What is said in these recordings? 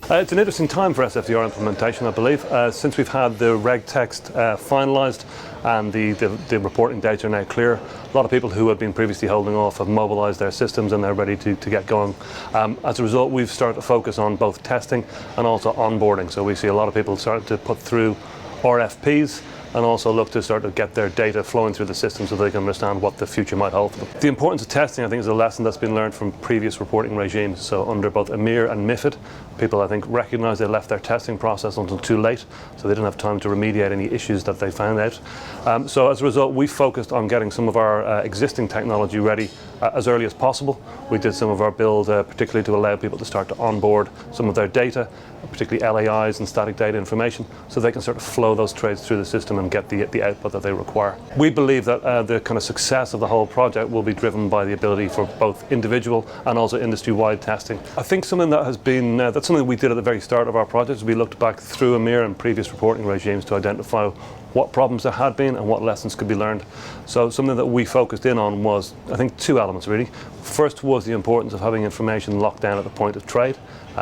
It's an interesting time for SFTR implementation, I believe. Since we've had the reg text finalised and the reporting data are now clear, a lot of people who had been previously holding off have mobilised their systems and they're ready to get going. As a result, we've started to focus on both testing and also onboarding. So we see a lot of people starting to put through RFPs and also look to start to get their data flowing through the system so they can understand what the future might hold for them. The importance of testing, I think, is a lesson that's been learned from previous reporting regimes. So under both EMIR and MiFID, people, I think, recognise they left their testing process until too late, so they didn't have time to remediate any issues that they found out. So as a result, we focused on getting some of our existing technology ready as early as possible. We did some of our build particularly to allow people to start to onboard some of their data, particularly LAIs and static data information, so they can sort of flow those trades through the system and get the output that they require. We believe that the kind of success of the whole project will be driven by the ability for both individual and also industry-wide testing. I think something that has been, that's something we did at the very start of our project. We looked back through EMIR and previous reporting regimes to identify what problems there had been and what lessons could be learned. So something that we focused in on was, I think, two elements really. First was the importance of having information locked down at the point of trade.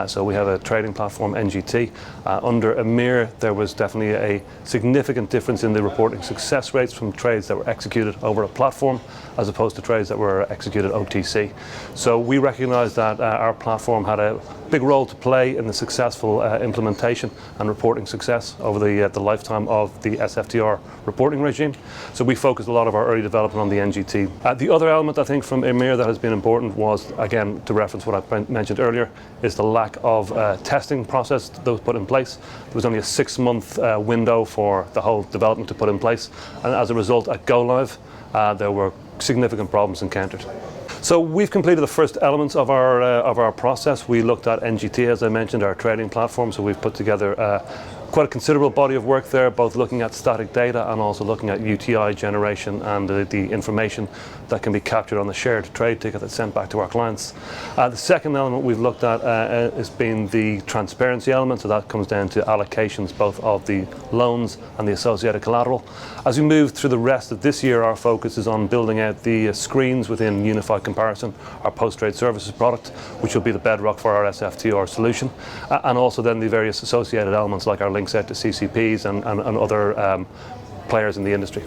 So we have a trading platform, NGT. Under EMIR, there was definitely a significant difference in the reporting success rates from trades that were executed over a platform as opposed to trades that were executed OTC. So we recognised that our platform had a big role to play in the successful implementation and reporting success over the lifetime of the SFTR reporting regime. So we focused a lot of our early development on the NGT. The other element, I think, from EMIR that has been important was, again, to reference what I mentioned earlier, is the lack of testing process that was put in place. There was only a 6-month window for the whole development to put in place, and as a result, at go live, there were significant problems encountered. So we've completed the first elements of our process. We looked at NGT, as I mentioned, our trading platform. So we've put together quite a considerable body of work there, both looking at static data and also looking at UTI generation and the information that can be captured on the shared trade ticket that's sent back to our clients. The second element we've looked at has been the transparency element, so that comes down to allocations both of the loans and the associated collateral. As we move through the rest of this year, our focus is on building out the screens within Unified Comparison, our post-trade services product, which will be the bedrock for our SFTR solution, and also then the various associated elements like our links out to CCPs and other players in the industry.